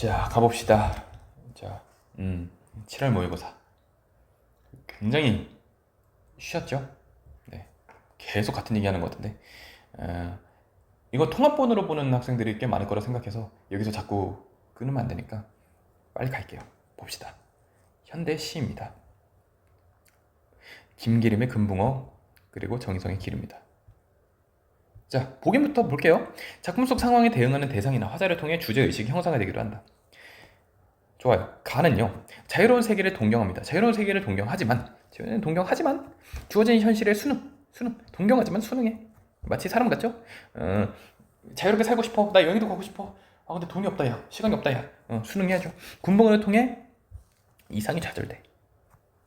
자, 가봅시다. 자, 7월 모의고사. 굉장히 쉬웠죠? 네. 계속 같은 얘기 하는 것 같은데. 이거 통합본으로 보는 학생들이 꽤 많을 거라 생각해서 여기서 자꾸 끊으면 안 되니까 빨리 갈게요. 봅시다. 현대 시입니다. 김기림의 금붕어, 그리고 정희성의 기릅니다. 자, 보기부터 볼게요. 작품 속 상황에 대응하는 대상이나 화자를 통해 주제의식이 형성되기도 한다. 좋아요. 가는요. 자유로운 세계를 동경합니다. 자유로운 세계를 동경하지만 주어진 현실의 수능, 동경하지만 수능해. 마치 사람 같죠? 자유롭게 살고 싶어. 나 여행도 가고 싶어. 아 근데 돈이 없다 야. 시간이 없다 야. 수능해야죠. 군복을 통해 이상이 좌절돼.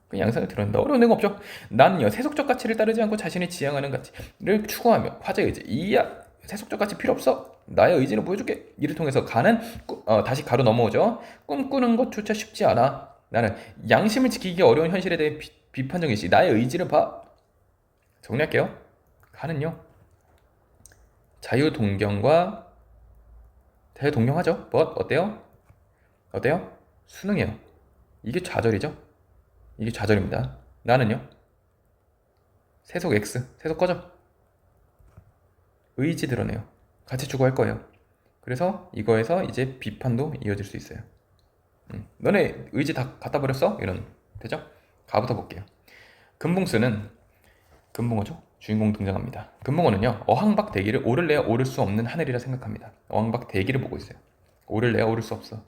그 양상을 드러낸다. 어려운 내용 없죠. 나는요 세속적 가치를 따르지 않고 자신이 지향하는 가치를 추구하며 화제의 의지. 이야 세속적 가치 필요 없어. 나의 의지를 보여줄게. 이를 통해서 가는 다시 가로 넘어오죠. 꿈꾸는 것조차 쉽지 않아. 나는 양심을 지키기 어려운 현실에 대해 비판적인 시. 나의 의지를 봐. 정리할게요. 가는요 자유동경과 대동경하죠. but 어때요? 어때요? 수능이에요. 이게 좌절이죠. 이게 좌절입니다. 나는요 세속 X 세속 꺼져. 의지 드러내요. 같이 추구할 거예요. 그래서 이거에서 이제 비판도 이어질 수 있어요. 너네 의지 다 갖다 버렸어? 이런 되죠? 가부터 볼게요. 금붕스는 금붕어죠. 주인공 등장합니다. 금붕어는요 어항박 대기를 오를래야 오를 수 없는 하늘이라 생각합니다. 어항박 대기를 보고 있어요. 오를래야 오를 수 없어.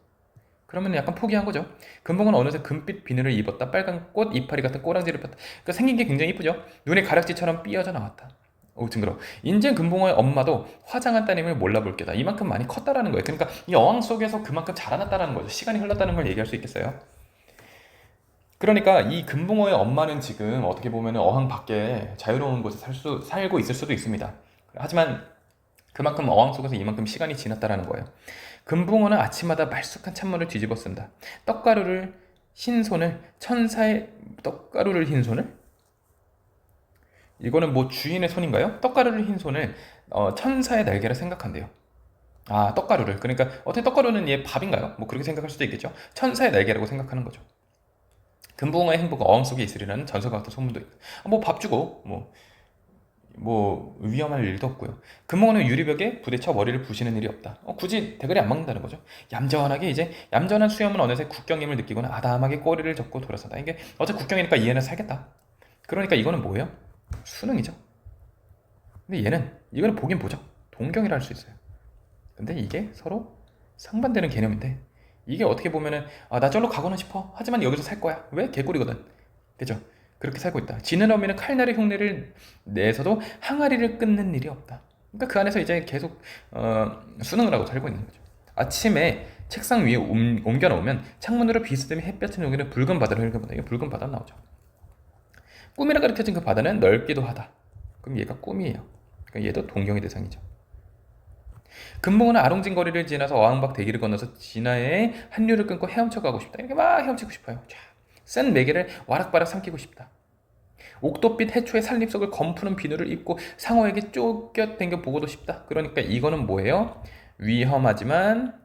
그러면 약간 포기한 거죠. 금붕어는 어느새 금빛 비늘을 입었다. 빨간 꽃 이파리 같은 꼬랑지를 폈다. 그러니까 생긴 게 굉장히 이쁘죠. 눈에 가락지처럼 삐어져 나왔다. 오 징그러. 인제 금붕어의 엄마도 화장한 따님을 몰라볼 게다. 이만큼 많이 컸다라는 거예요. 그러니까 이 어항 속에서 그만큼 자라났다라는 거죠. 시간이 흘렀다는 걸 얘기할 수 있겠어요. 그러니까 이 금붕어의 엄마는 지금 어떻게 보면 어항 밖에 자유로운 곳에 살고 있을 수도 있습니다. 하지만 그만큼 어항 속에서 이만큼 시간이 지났다라는 거예요. 금붕어는 아침마다 말쑥한 찬물을 뒤집어 쓴다. 떡가루를 흰 손을 천사의 떡가루를 흰 손을? 이거는 뭐 주인의 손인가요? 떡가루를 흰 손을 천사의 날개라 생각한대요. 아, 떡가루를. 그러니까 어떻게 떡가루는 얘 밥인가요? 뭐 그렇게 생각할 수도 있겠죠. 천사의 날개라고 생각하는 거죠. 금붕어의 행복은 어항 속에 있으리라는 전설과 같은 소문도 있고. 뭐 밥 주고 뭐 위험할 일도 없고요. 금붕어는 유리벽에 부딪혀 머리를 부시는 일이 없다. 굳이 대가리 안 막는다는 거죠. 얌전하게 이제 얌전한 수염은 어느새 국경임을 느끼고는 아담하게 꼬리를 젓고 돌아선다. 이게 어차피 국경이니까 이 애는 살겠다. 그러니까 이거는 뭐예요? 수능이죠. 근데 얘는 이거는 보긴 보죠. 동경이라 할 수 있어요. 근데 이게 서로 상반되는 개념인데 이게 어떻게 보면은 나 절로 가고는 싶어. 하지만 여기서 살 거야. 왜? 개꿀이거든. 그죠? 그렇게 살고 있다. 지는 어미는 칼날의 흉내를 내서도 항아리를 끊는 일이 없다. 그러니까 그 안에서 이제 계속 수능을 하고 살고 있는 거죠. 아침에 책상 위에 옮겨 놓으면 창문으로 비스듬히 햇볕을 녹이는 붉은 바다를 흘려본다. 이게 붉은 바다 나오죠. 꿈이라 가르쳐진 그 바다는 넓기도 하다. 그럼 얘가 꿈이에요. 그러니까 얘도 동경의 대상이죠. 금붕어는 아롱진 거리를 지나서 어항박 대기를 건너서 진화의 한류를 끊고 헤엄쳐 가고 싶다. 이렇게 막 헤엄치고 싶어요. 센 매개를 와락바락 삼키고 싶다. 옥토빛 해초의 살립속을 검푸는 비누를 입고 상어에게 쫓겨댕겨 보고도 싶다. 그러니까 이거는 뭐예요? 위험하지만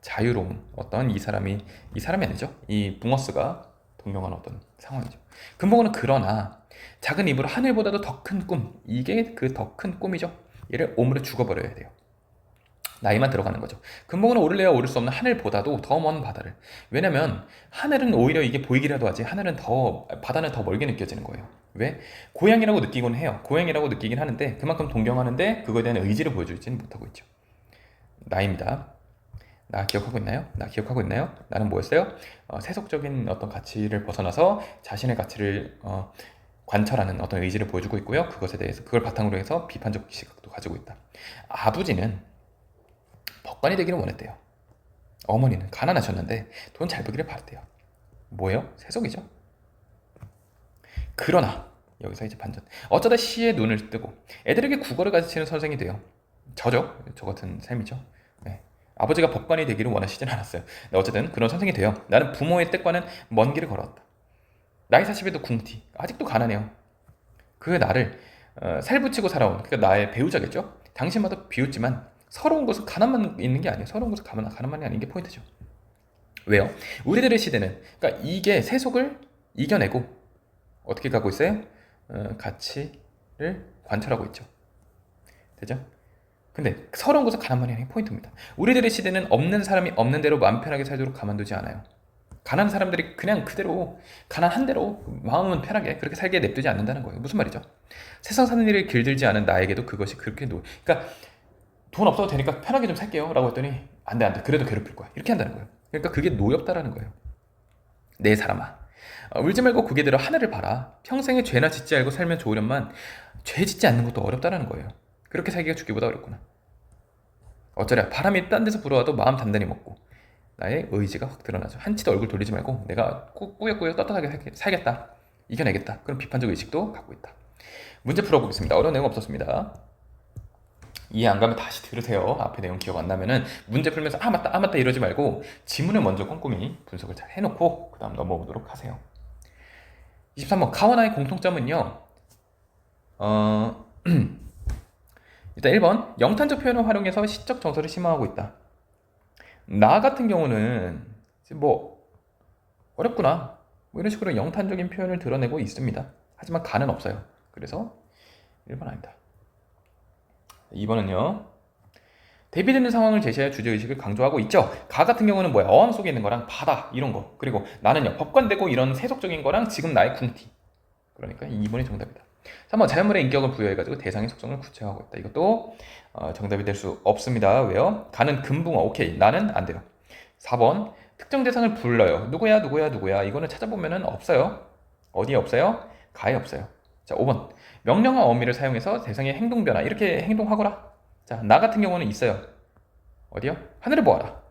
자유로운 어떤 이 사람이 아니죠. 이 붕어스가 동경하는 어떤 상황이죠. 금붕어는 그러나 작은 입으로 하늘보다도 더 큰 꿈, 이게 그 더 큰 꿈이죠. 얘를 오므려 죽어버려야 돼요. 나이만 들어가는 거죠. 금붕어는 오를래야 오를 수 없는 하늘보다도 더 먼 바다를. 왜냐면 하늘은 오히려 이게 보이기라도 하지 바다는 더 멀게 느껴지는 거예요. 왜? 고향이라고 느끼곤 해요. 고향이라고 느끼긴 하는데 그만큼 동경하는데 그거에 대한 의지를 보여주지는 못하고 있죠. 나입니다. 나 기억하고 있나요? 나 기억하고 있나요? 나는 뭐였어요? 세속적인 어떤 가치를 벗어나서 자신의 가치를 관철하는 어떤 의지를 보여주고 있고요. 그것에 대해서 그걸 바탕으로 해서 비판적 시각도 가지고 있다. 아버지는 법관이 되기를 원했대요. 어머니는 가난하셨는데 돈 잘 벌기를 바랐대요. 뭐예요? 세속이죠. 그러나 여기서 이제 반전. 어쩌다 시에 눈을 뜨고 애들에게 국어를 가르치는 선생이 돼요. 저죠. 저 같은 삶이죠. 네. 아버지가 법관이 되기를 원하시진 않았어요. 근데 어쨌든 그런 선생이 돼요. 나는 부모의 뜻과는 먼 길을 걸어왔다. 나이 40에도 궁티. 아직도 가난해요. 그 나를 살붙이고 살아온 그러니까 나의 배우자겠죠. 당신마다 비웃지만 서러운 것은 가난만 있는 게 아니에요. 서러운 것은 가난만이 아닌 게 포인트죠. 왜요? 우리들의 시대는 그러니까 이게 세속을 이겨내고 어떻게 가고 있어요? 가치를 관철하고 있죠. 되죠? 근데 서러운 것은 가난만이 아닌 게 포인트입니다. 우리들의 시대는 없는 사람이 없는 대로 마음 편하게 살도록 가만두지 않아요. 가난한 사람들이 그냥 그대로 가난한 대로 마음은 편하게 그렇게 살게 냅두지 않는다는 거예요. 무슨 말이죠? 세상 사는 일을 길들지 않은 나에게도 그것이 그렇게 그러니까 돈 없어도 되니까 편하게 좀 살게요 라고 했더니 안돼 그래도 괴롭힐 거야 이렇게 한다는 거예요. 그러니까 그게 노엽다라는 거예요. 내 사람아, 울지 말고 고개들어 하늘을 봐라. 평생에 죄나 짓지 않고 살면 좋으련만 죄 짓지 않는 것도 어렵다라는 거예요. 그렇게 살기가 죽기보다 어렵구나. 어쩌랴 바람이 딴 데서 불어와도 마음 단단히 먹고 나의 의지가 확 드러나죠. 한치도 얼굴 돌리지 말고 내가 꾸역꾸역 떳떳하게 살겠다, 이겨내겠다, 그런 비판적 의식도 갖고 있다. 문제 풀어보겠습니다. 어려운 내용 없었습니다. 이해 안 가면 다시 들으세요. 앞에 내용 기억 안 나면은 문제 풀면서 아 맞다 이러지 말고 지문을 먼저 꼼꼼히 분석을 잘 해놓고 그 다음 넘어오도록 하세요. 23번 가와나의 공통점은요, 일단 1번 영탄적 표현을 활용해서 시적 정서를 심화하고 있다. 나 같은 경우는 뭐 어렵구나 뭐 이런 식으로 영탄적인 표현을 드러내고 있습니다. 하지만 가는 없어요. 그래서 1번 아니다. 2번은요, 대비되는 상황을 제시하여 주제의식을 강조하고 있죠. 가 같은 경우는 뭐야? 어항 속에 있는 거랑 바다 이런 거, 그리고 나는요 법관되고 이런 세속적인 거랑 지금 나의 궁티, 그러니까 2번이 정답이다. 3번 자연물의 인격을 부여해가지고 대상의 속성을 구체화하고 있다. 이것도 정답이 될 수 없습니다. 왜요? 가는 금붕어 오케이, 나는 안 돼요. 4번 특정 대상을 불러요. 누구야 이거는 찾아보면은 없어요. 어디에 없어요? 가에 없어요. 자 5번 명령어 어미를 사용해서 대상의 행동 변화 이렇게 행동하거라. 자 나 같은 경우는 있어요. 어디요? 하늘을 보아라.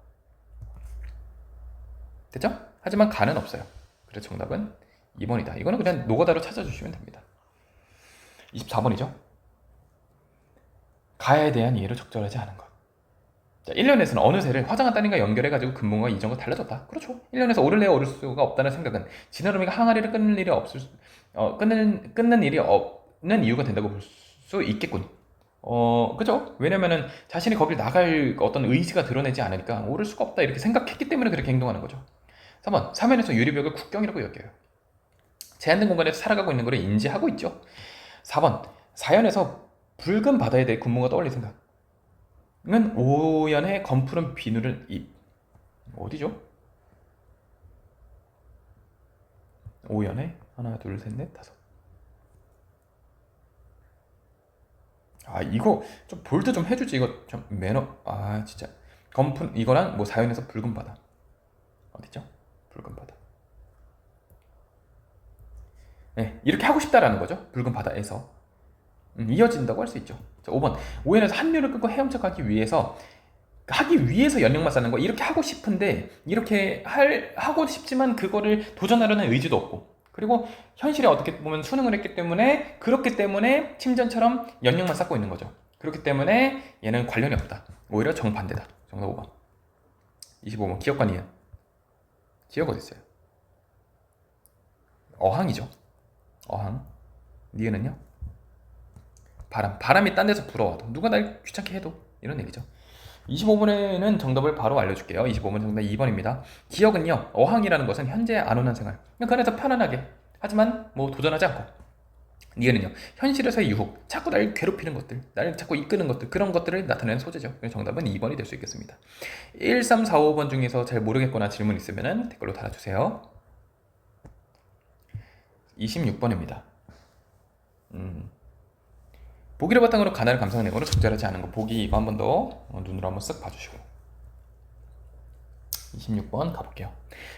됐죠? 하지만 가는 없어요. 그래서 정답은 2번이다. 이거는 그냥 노가다로 찾아주시면 됩니다. 24번이죠. 가에 대한 이해로 적절하지 않은 것. 자, 1년에서는 어느 새를 화장한 따님과 연결해가지고 근본과 이전과 달라졌다. 그렇죠. 1년에서 오를 내어 오를 수가 없다는 생각은 지느러미가 항아리를 끊는 일이 없을 끊는 일이 없는 이유가 된다고 볼 수 있겠군. 그죠? 왜냐면은 자신이 거길 나갈 어떤 의지가 드러내지 않으니까 오를 수가 없다 이렇게 생각했기 때문에 그렇게 행동하는 거죠. 3번 사면에서 유리벽을 국경이라고 여겨요. 제한된 공간에서 살아가고 있는 것을 인지하고 있죠. 4번 사연에서 붉은 바다에 대해 군무가 떠올린 생각은 오연의 검푸른 비누를 어디죠? 오연의 하나 둘 셋 넷 다섯. 이거 좀 볼트 좀 해주지. 이거 좀 매너. 진짜 검푼 이거랑 뭐 사연에서 붉은 바다 어디죠? 붉은 바다. 네, 이렇게 하고 싶다라는 거죠. 붉은 바다에서 이어진다고 할 수 있죠. 자, 5번 오연에서 한류를 끊고 헤엄쳐 가기 위해서 연령만 쌓는 거. 이렇게 하고 싶은데 이렇게 하고 싶지만 그거를 도전하려는 의지도 없고, 그리고 현실에 어떻게 보면 수능을 했기 때문에 그렇기 때문에 침전처럼 연령만 쌓고 있는 거죠. 그렇기 때문에 얘는 관련이 없다. 오히려 정반대다. 정답 5번. 25번 기억과 니은. 기억 어디 있어요? 어항이죠. 어항. 니은은요? 바람이 딴 데서 불어와도 누가 날 귀찮게 해도 이런 얘기죠. 25번에는 정답을 바로 알려줄게요. 25번 정답 2번입니다. 기억은요, 어항이라는 것은 현재 안 오는 생활, 그냥 그 안에서 편안하게 하지만 뭐 도전하지 않고. 니은은요, 현실에서의 유혹, 자꾸 날 괴롭히는 것들, 날 자꾸 이끄는 것들, 그런 것들을 나타내는 소재죠. 그래서 정답은 2번이 될 수 있겠습니다. 1, 3, 4, 5번 중에서 잘 모르겠거나 질문 있으면 댓글로 달아주세요. 26번입니다. 보기를 바탕으로 가나를 감상한 내용으로 적절하지 않은 거. 보기 이거 한 번 더 눈으로 한번 쓱 봐주시고. 26번 가볼게요.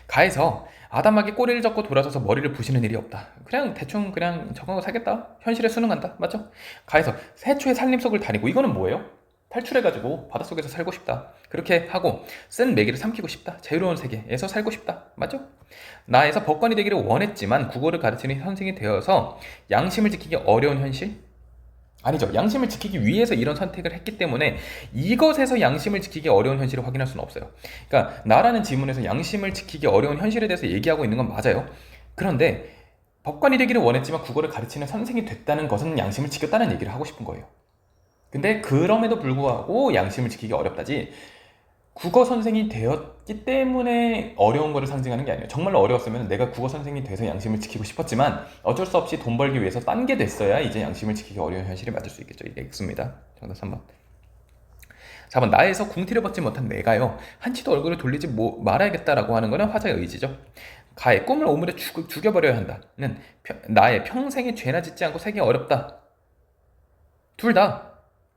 가에서 아담하게 꼬리를 잡고 돌아서서 머리를 부시는 일이 없다. 그냥 대충 그냥 적응하고 살겠다. 현실에 수능한다. 맞죠? 가에서 새초의 살림속을 다니고, 이거는 뭐예요? 탈출해가지고 바닷속에서 살고 싶다. 그렇게 하고 쓴 매기를 삼키고 싶다. 자유로운 세계에서 살고 싶다. 맞죠? 나에서 법관이 되기를 원했지만 국어를 가르치는 선생이 되어서 양심을 지키기 어려운 현실? 아니죠. 양심을 지키기 위해서 이런 선택을 했기 때문에 이것에서 양심을 지키기 어려운 현실을 확인할 수는 없어요. 그러니까 나라는 지문에서 양심을 지키기 어려운 현실에 대해서 얘기하고 있는 건 맞아요. 그런데 법관이 되기를 원했지만 국어를 가르치는 선생이 됐다는 것은 양심을 지켰다는 얘기를 하고 싶은 거예요. 근데 그럼에도 불구하고 양심을 지키기 어렵다지, 국어 선생이 되었기 때문에 어려운 거를 상징하는 게 아니에요. 정말로 어려웠으면 내가 국어 선생이 돼서 양심을 지키고 싶었지만 어쩔 수 없이 돈 벌기 위해서 딴 게 됐어야 이제 양심을 지키기 어려운 현실이 맞을 수 있겠죠. 이게 X입니다. 정답 3번. 4번. 나에서 궁티를 벗지 못한 내가요, 한치도 얼굴을 돌리지 말아야겠다라고 하는 거는 화자의 의지죠. 가의 꿈을 오물에 죽여버려야 한다는 나의 평생에 죄나 짓지 않고 살기 어렵다. 둘 다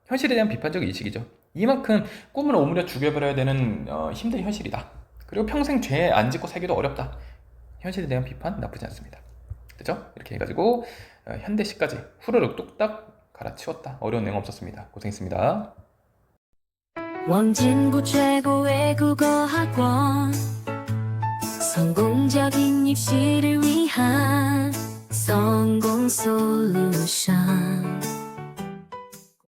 현실에 대한 비판적 의식이죠. 이만큼 꿈을 오므려 죽여버려야 되는 힘든 현실이다. 그리고 평생 죄 안 짓고 살기도 어렵다. 현실에 대한 비판 나쁘지 않습니다. 그죠? 이렇게 해가지고 현대시까지 후루룩 뚝딱 갈아치웠다. 어려운 내용 없었습니다. 고생했습니다. 원진부 최고의 국어학원, 성공적인 입시를 위한 성공 솔루션.